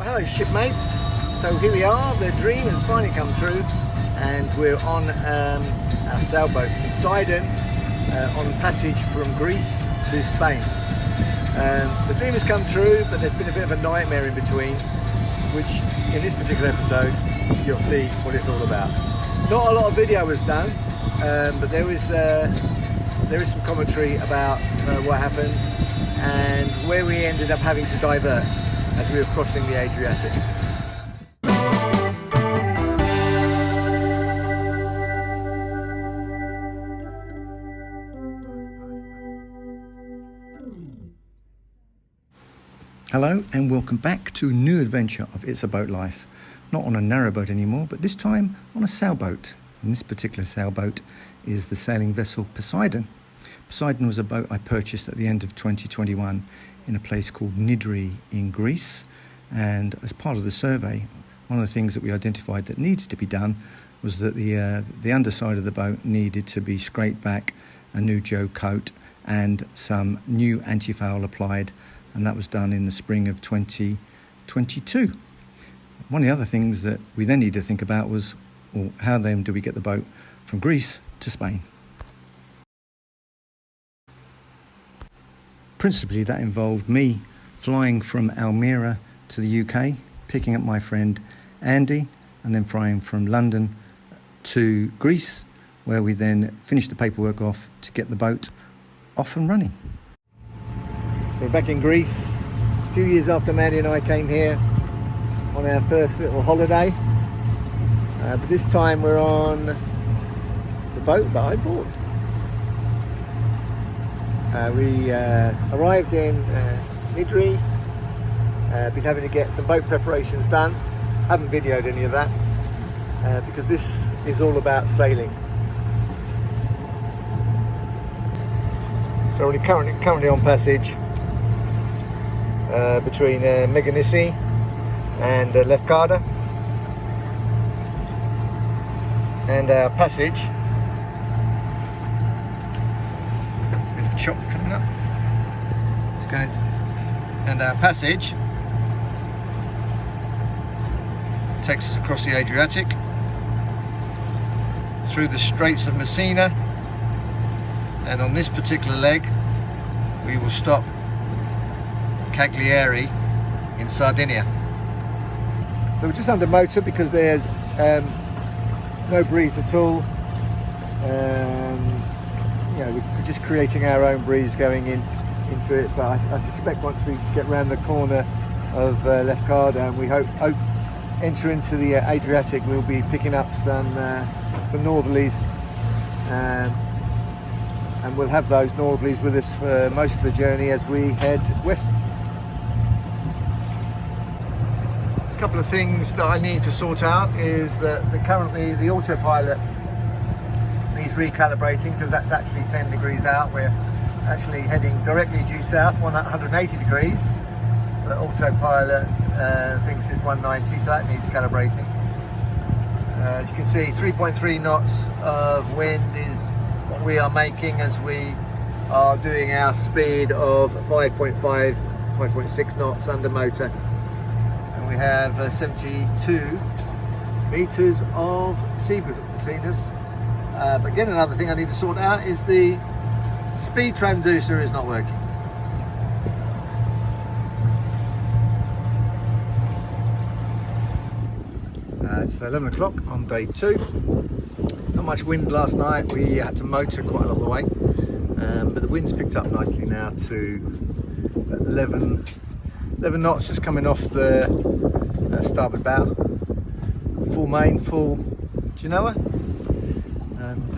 Well, hello shipmates, so here we are, the dream has finally come true and we're on our sailboat Poseidon on passage from Greece to Spain. The dream has come true, but there's been a bit of a nightmare in between, which in this particular episode you'll see what it's all about. Not a lot of video was done, but there is some commentary about what happened and where we ended up having to divert as we were crossing the Adriatic. Hello and welcome back to a new adventure of It's a Boat Life. Not on a narrowboat anymore, but this time on a sailboat. And this particular sailboat is the sailing vessel Poseidon. Poseidon was a boat I purchased at the end of 2021 in a place called Nidri in Greece. And as part of the survey, one of the things that we identified that needs to be done was that the underside of the boat needed to be scraped back, a new Joe coat and some new anti-foul applied, and that was done in the spring of 2022. One of the other things that we then need to think about was, well, how then do we get the boat from Greece to Spain? Principally that involved me flying from Almere to the UK, picking up my friend Andy, and then flying from London to Greece, where we then finished the paperwork off to get the boat off and running. So we're back in Greece, a few years after Mandy and I came here on our first little holiday, but this time we're on the boat that I bought. We arrived in Nidri, been having to get some boat preparations done. Haven't videoed any of that because this is all about sailing. So we're currently on passage between Meganissi and Leftkas, and our passage. Bit of chop coming up. It's going, and our passage takes us across the Adriatic, through the Straits of Messina, and on this particular leg we will stop Cagliari in Sardinia. So we're just under motor because there's no breeze at all. We're just creating our own breeze going into it, but I suspect once we get round the corner of Leftkas and we hope enter into the Adriatic, we'll be picking up some northerlies, and we'll have those northerlies with us for most of the journey as we head west. A couple of things that I need to sort out is that currently the autopilot needs recalibrating because that's actually 10 degrees out. We're actually heading directly due south, 180 degrees. The autopilot thinks it's 190, so that needs calibrating. As you can see, 3.3 knots of wind is what we are making as we are doing our speed of 5.6 knots under motor. And we have 72 meters of sea between us. But again, another thing I need to sort out is the speed transducer is not working. It's 11 o'clock on day 2. Not much wind last night, we had to motor quite a lot of the way, but the wind's picked up nicely now to 11 knots, just coming off the starboard bow. Full main, full Genoa, and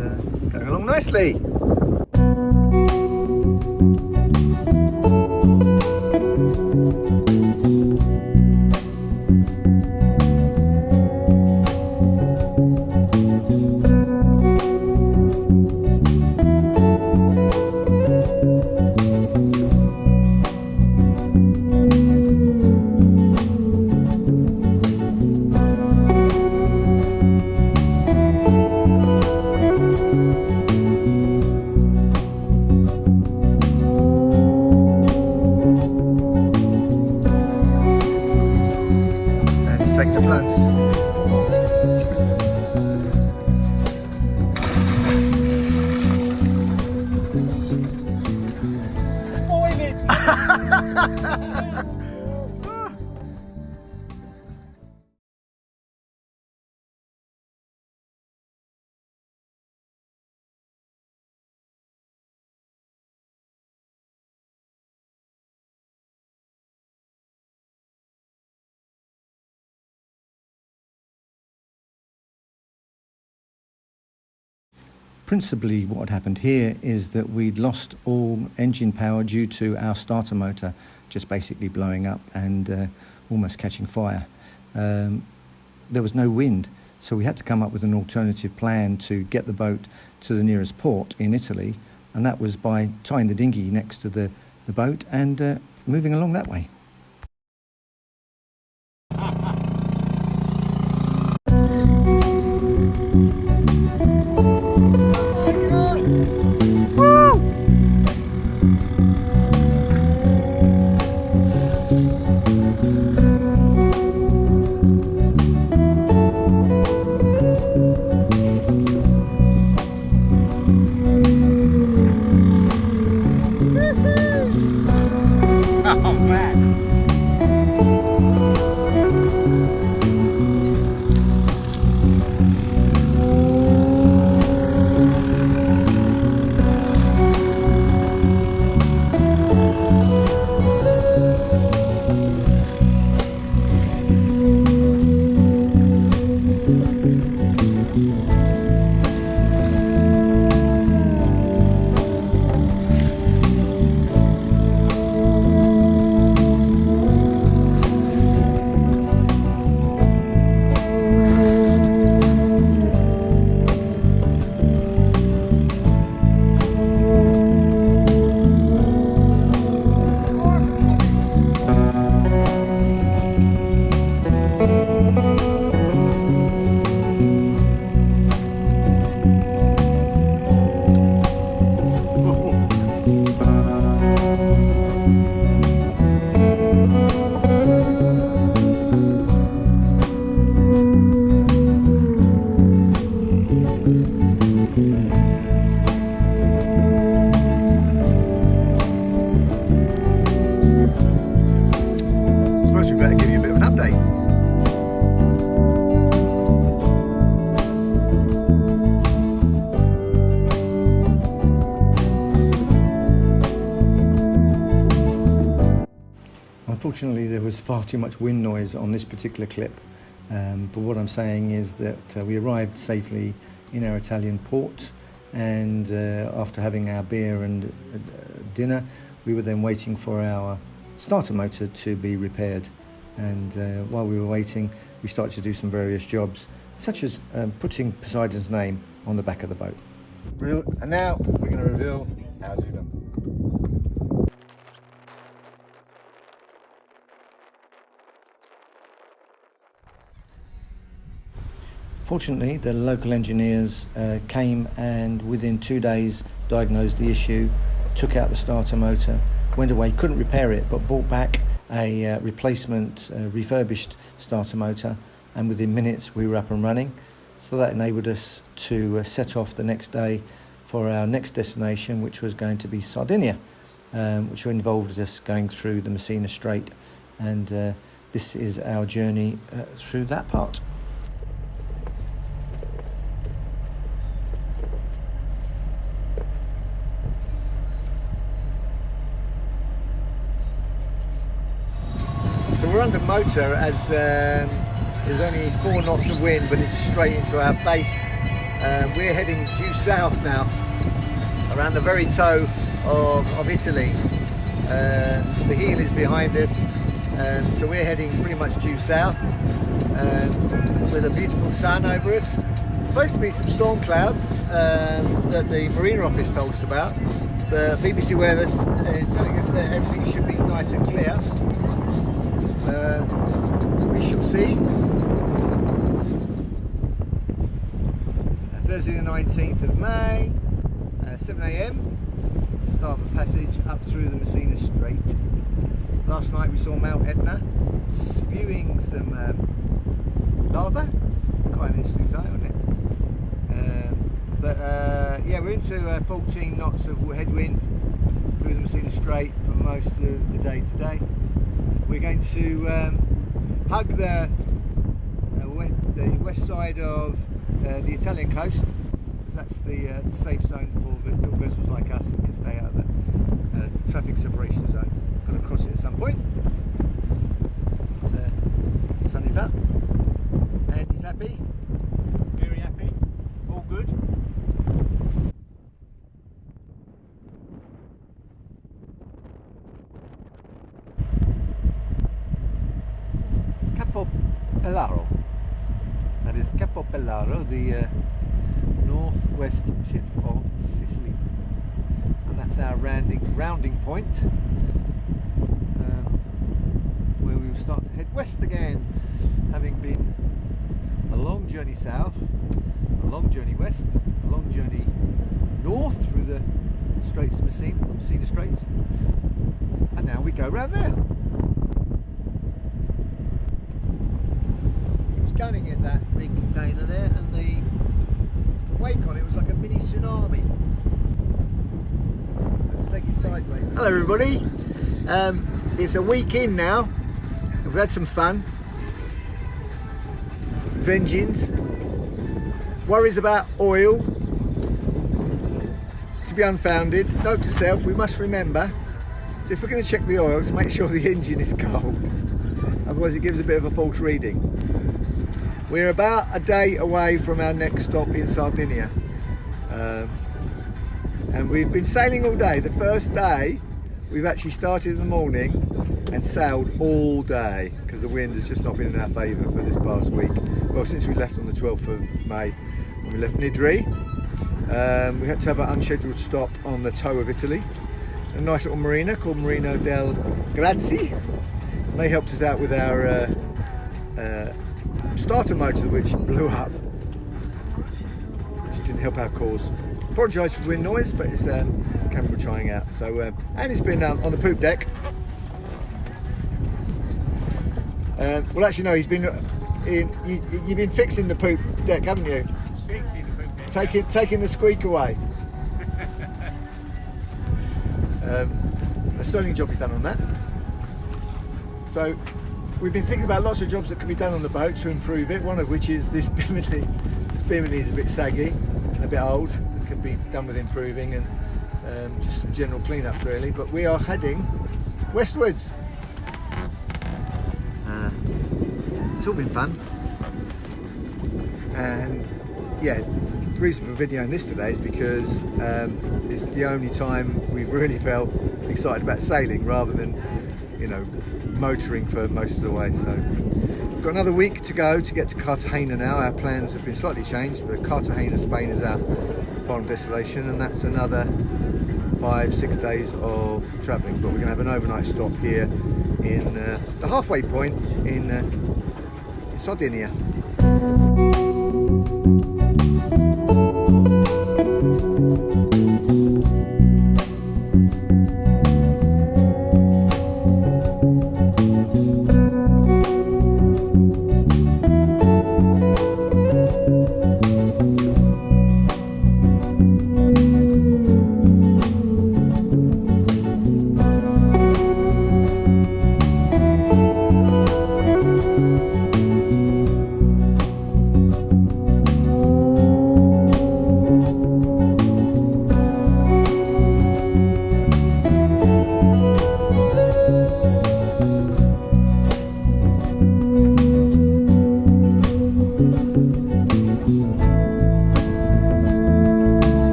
going along nicely. take the plunge. Principally what had happened here is that we'd lost all engine power due to our starter motor just basically blowing up and almost catching fire. There was no wind, so we had to come up with an alternative plan to get the boat to the nearest port in Italy, and that was by tying the dinghy next to the boat and moving along that way. Oh man. Unfortunately, there was far too much wind noise on this particular clip, but what I'm saying is that we arrived safely in our Italian port, and after having our beer and dinner, we were then waiting for our starter motor to be repaired, and while we were waiting, we started to do some various jobs, such as putting Poseidon's name on the back of the boat. And now we're going to reveal our new number. Fortunately, the local engineers came and within 2 days diagnosed the issue, took out the starter motor, went away, couldn't repair it, but brought back a replacement refurbished starter motor, and within minutes we were up and running. So that enabled us to set off the next day for our next destination, which was going to be Sardinia, which involved us going through the Messina Strait, and this is our journey through that part. So we're under motor as there's only 4 knots of wind, but it's straight into our face. We're heading due south now, around the very toe of Italy. The heel is behind us, so we're heading pretty much due south with a beautiful sun over us. There's supposed to be some storm clouds that the Marina office told us about. The BBC weather is telling us that everything should be nice and clear. We shall see. Thursday the 19th of May, 7 AM, start the passage up through the Messina Strait. Last night we saw Mount Etna spewing some lava. It's quite an interesting sight, isn't it? Yeah, we're into 14 knots of headwind through the Messina Strait for most of the day today. We're going to hug the west side of the Italian coast, because that's the safe zone for little vessels like us that can stay out of the traffic separation zone. Got to cross it at some point. The sun is up. Ed is happy. Very happy. All good. Capo Pelaro. That is Capo Pelaro, the northwest tip of Sicily, and that's our rounding point, where we will start to head west again, having been a long journey south, a long journey west, a long journey north through the Straits of Messina Straits, and now we go round there. Gunning at that big container there, and the wake on it was like a mini tsunami. Let's take it sideways. Hello everybody, it's a week in now. We've had some fun with engines, worries about oil to be unfounded. Note to self, we must remember, so if we're going to check the oils, make sure the engine is cold, otherwise it gives a bit of a false reading. We're about a day away from our next stop in Sardinia, and we've been sailing all day. The first day we've actually started in the morning and sailed all day because the wind has just not been in our favour for this past week. Well, since we left on the 12th of May when we left Nidri, we had to have an unscheduled stop on the toe of Italy, a nice little marina called Marina del Grazi. They helped us out with our starter motor, which blew up, which didn't help our cause. Apologise for the wind noise, but it's camera we're trying out. So and it's been on the poop deck. Well, actually no, he's been you've been fixing the poop deck, haven't you? Fixing the poop deck. Taking the squeak away. A sterling job is done on that. So we've been thinking about lots of jobs that can be done on the boat to improve it, one of which is this bimini. This bimini is a bit saggy and a bit old, and can be done with improving and just some general clean-ups really, but we are heading westwards. It's all been fun, and yeah, the reason for videoing this today is because it's the only time we've really felt excited about sailing rather than, you know, motoring for most of the way. So we've got another week to go to get to Cartagena now. Our plans have been slightly changed, but Cartagena, Spain is our final destination, and that's another 5-6 days of travelling. But we're going to have an overnight stop here in the halfway point in Sardinia.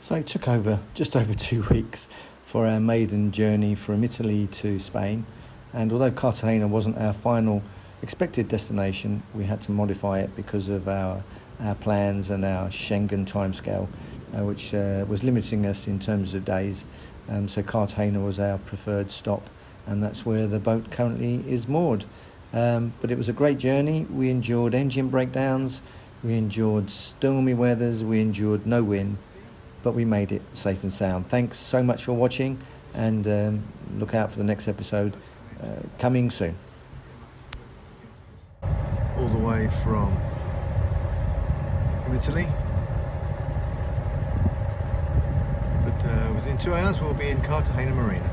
So it took just over 2 weeks for our maiden journey from Italy to Spain, and although Cartagena wasn't our final expected destination, we had to modify it because of our plans and our Schengen timescale, which was limiting us in terms of days. So Cartagena was our preferred stop, and that's where the boat currently is moored. But it was a great journey. We endured engine breakdowns, we endured stormy weathers, we endured no wind, but we made it safe and sound. Thanks so much for watching, and look out for the next episode coming soon. All the way from Italy, but within 2 hours we'll be in Cartagena Marina.